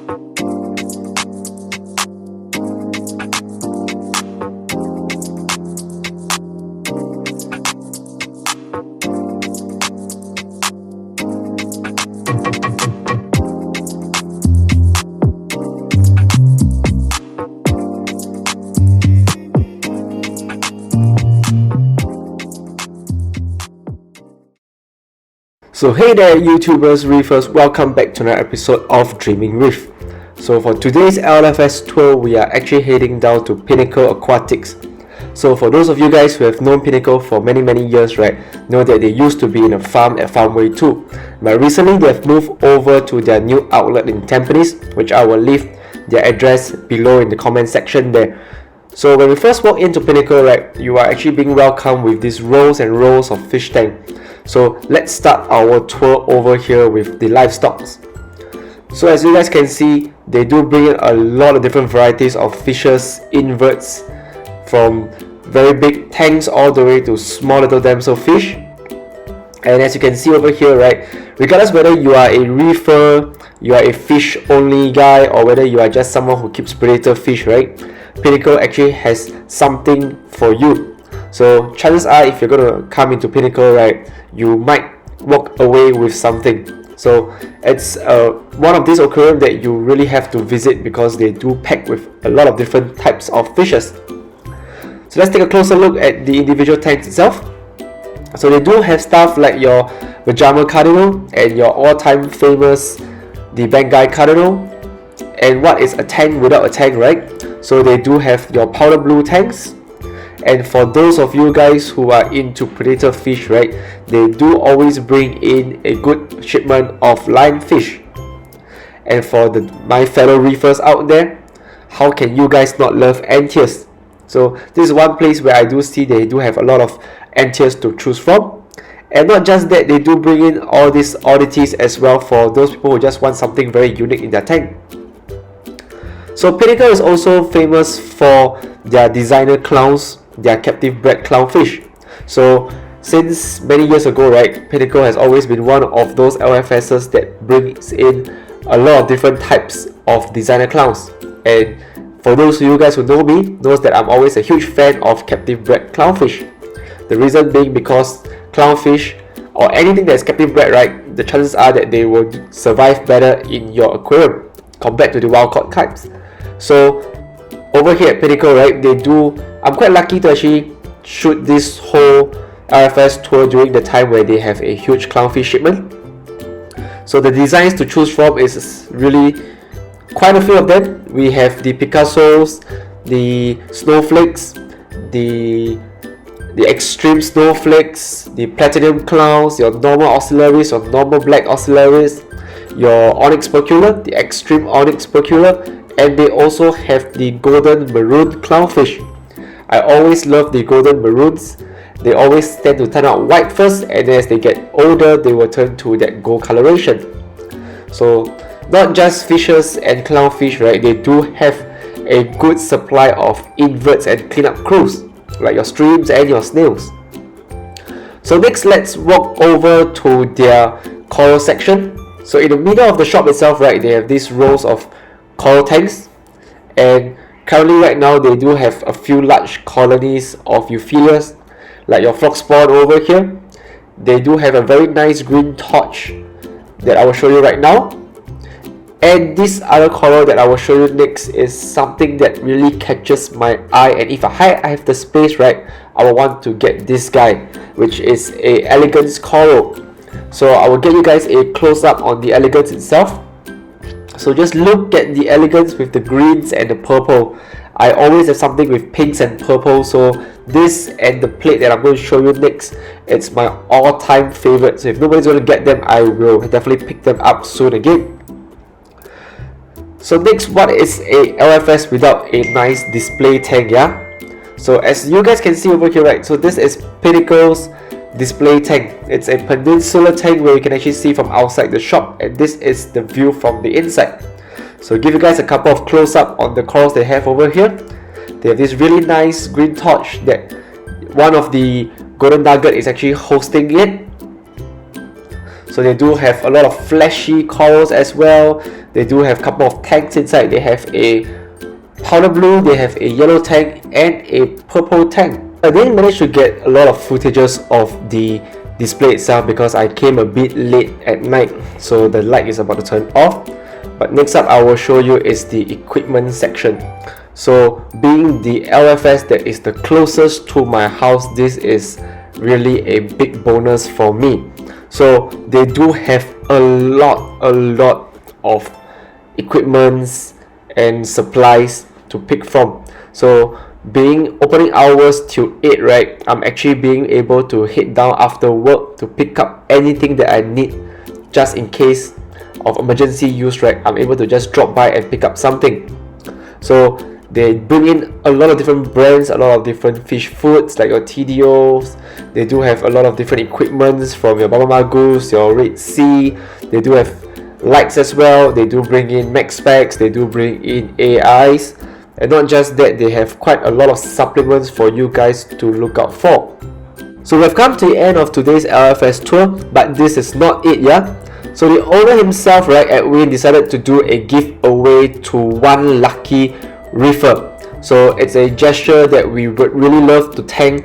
So hey there YouTubers, Reefers, welcome back to another episode of Dreaming Reef. So for today's LFS tour, we are actually heading down to Pinnacle Aquatics. So for those of you guys who have known Pinnacle for many years, right, know that they used to be in a farm at Farmway 2. But recently they have moved over to their new outlet in Tampines, which I will leave their address below in the comment section there. So when we first walk into Pinnacle, right, you are actually being welcomed with these rows and rows of fish tank. So let's start our tour over here with the livestock. So as you guys can see, they do bring in a lot of different varieties of fishes, inverts, from very big tanks all the way to small little damsel fish. And as you can see over here, right, regardless whether you are a reefer, you are a fish only guy, or whether you are just someone who keeps predator fish, right, Pinnacle actually has something for you. So chances are, if you're going to come into Pinnacle, right, you might walk away with something. So it's one of these aquariums that you really have to visit because they do pack with a lot of different types of fishes. So let's take a closer look at the individual tanks itself. So they do have stuff like your Pajama Cardinal and your all-time famous the Bengal Cardinal. And what is a tank without a tank, right? So they do have your powder blue tanks. And for those of you guys who are into predator fish, right, they do always bring in a good shipment of lionfish. And for my fellow reefers out there, how can you guys not love antias? So this is one place where I do see they do have a lot of antias to choose from. And not just that, they do bring in all these oddities as well for those people who just want something very unique in their tank. So Pinnacle is also famous for their designer clowns, their captive bred clownfish. So since many years ago, right, Pinnacle has always been one of those LFSs that brings in a lot of different types of designer clowns. And for those of you guys who know me, knows that I'm always a huge fan of captive bred clownfish. The reason being because clownfish or anything that is captive bred, right, the chances are that they will survive better in your aquarium compared to the wild caught types. So over here at Pinnacle, right, I'm quite lucky to actually shoot this whole LFS tour during the time where they have a huge clownfish shipment. So the designs to choose from is really quite a few of them. We have the Picassos, the snowflakes, the extreme snowflakes, the platinum clowns, your normal oscillaries, your normal black oscillaries, your onyx specula, the extreme onyx specula, and they also have the golden maroon clownfish. I always love the golden maroons. They always tend to turn out white first, and as they get older, they will turn to that gold coloration. So not just fishes and clownfish, right? They do have a good supply of inverts and cleanup crews, like your streams and your snails. So next, let's walk over to their coral section. So in the middle of the shop itself, right, they have these rows of coral tanks, and currently right now they do have a few large colonies of euphyllias, like your frog spawn over here. They do have a very nice green torch that I will show you right now. And this other coral that I will show you next is something that really catches my eye, and if I have the space, right, I will want to get this guy, which is a elegance coral. So I will get you guys a close-up on the elegance itself. So just look at the elegance with the greens and the purple. I always have something with pinks and purple, so this and the plate that I'm going to show you next, it's my all-time favorite. So if nobody's going to get them, I will definitely pick them up soon again. So next, what is a LFS without a nice display tank, yeah? So as you guys can see over here, right, so this is Pinnacle's display tank. It's a peninsula tank where you can actually see from outside the shop, and this is the view from the inside. So give you guys a couple of close-up on the corals they have over here. They have this really nice green torch that one of the golden nugget is actually hosting it. So So they do have a lot of flashy corals as well. They do have a couple of tanks inside. They have a powder blue, they have a yellow tank and a purple tank. I didn't manage to get a lot of footages of the display itself because I came a bit late at night, so the light is about to turn off. But next up I will show you is the equipment section. So being the LFS that is the closest to my house, this is really a big bonus for me. So they do have a lot of equipments and supplies to pick from. So being opening hours till 8, right, I'm actually being able to head down after work to pick up anything that I need just in case of emergency use, right. I'm able to just drop by and pick up something. So they bring in a lot of different brands, a lot of different fish foods like your TDOs. They do have a lot of different equipments from your Baba Magus, your Red Sea. They do have lights as well. They do bring in max packs, they do bring in AIs, and not just that, they have quite a lot of supplements for you guys to look out for. So we've come to the end of today's LFS tour, but this is not it, yeah. So the owner himself, right, Edwin, decided to do a giveaway to one lucky reefer. So it's a gesture that we would really love to thank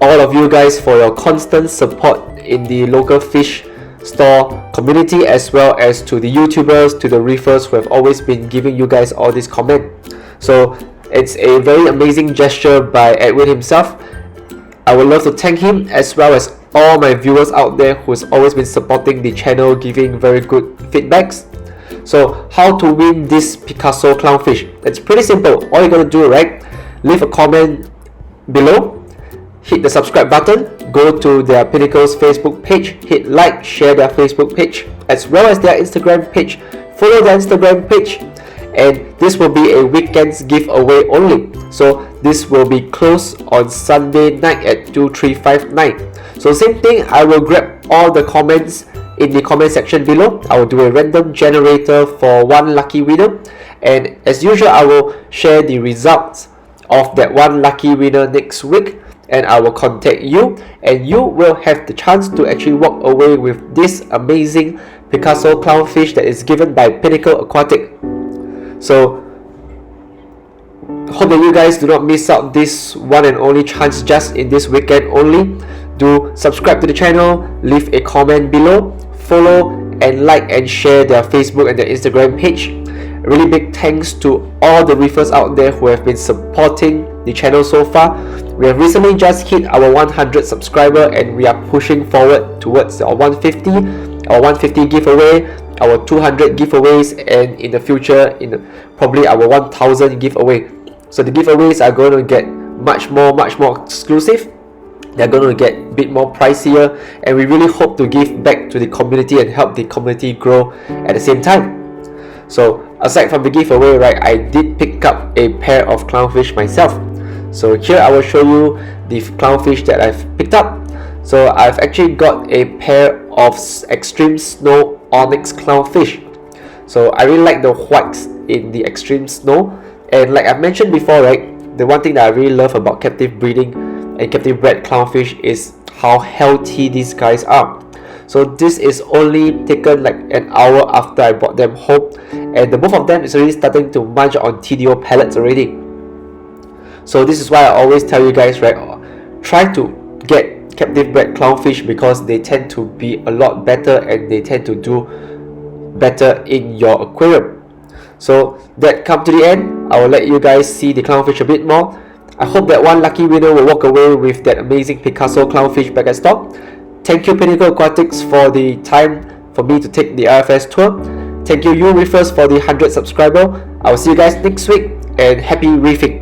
all of you guys for your constant support in the local fish store community, as well as to the YouTubers, to the reefers who have always been giving you guys all this comment. So it's a very amazing gesture by Edwin himself. I would love to thank him, as well as all my viewers out there who's always been supporting the channel, giving very good feedbacks. So how to win this Picasso Clownfish? It's pretty simple. All you're gonna do, right, leave a comment below, hit the subscribe button, go to their Pinnacle's Facebook page, hit like, share their Facebook page, as well as their Instagram page, follow their Instagram page, and this will be a weekend's giveaway only. So this will be closed on Sunday night at 2359. So same thing, I will grab all the comments in the comment section below. I will do a random generator for one lucky winner, and as usual I will share the results of that one lucky winner next week, and I will contact you, and you will have the chance to actually walk away with this amazing Picasso Clownfish that is given by Pinnacle Aquatics. So hope that you guys do not miss out this one and only chance just in this weekend only. Do subscribe to the channel, leave a comment below, follow and like and share their Facebook and their Instagram page. A really big thanks to all the reefers out there who have been supporting the channel so far. We have recently just hit our 100 subscriber, and we are pushing forward towards our 150 giveaway, our 200 giveaways, and in the future probably our 1000 giveaway. So the giveaways are going to get much more exclusive. They're going to get a bit more pricier, and we really hope to give back to the community and help the community grow at the same time. So aside from the giveaway, right, I did pick up a pair of clownfish myself. So here I will show you the clownfish that I've picked up. So I've actually got a pair of extreme snow onyx clownfish. So I really like the whites in the extreme snow, and like I've mentioned before, right, the one thing that I really love about captive breeding and captive bred clownfish is how healthy these guys are. So this is only taken like an hour after I brought them home, and the both of them is already starting to munch on TDO pellets already. So this is why I always tell you guys, right, try to get captive bred clownfish because they tend to be a lot better and they tend to do better in your aquarium. So that come to the end, I will let you guys see the clownfish a bit more. I hope that one lucky winner will walk away with that amazing Picasso Clownfish back at stock. Thank you Pinnacle Aquatics for the time for me to take the LFS tour. Thank you reefers for the 100 subscriber. I will see you guys next week, and happy reefing.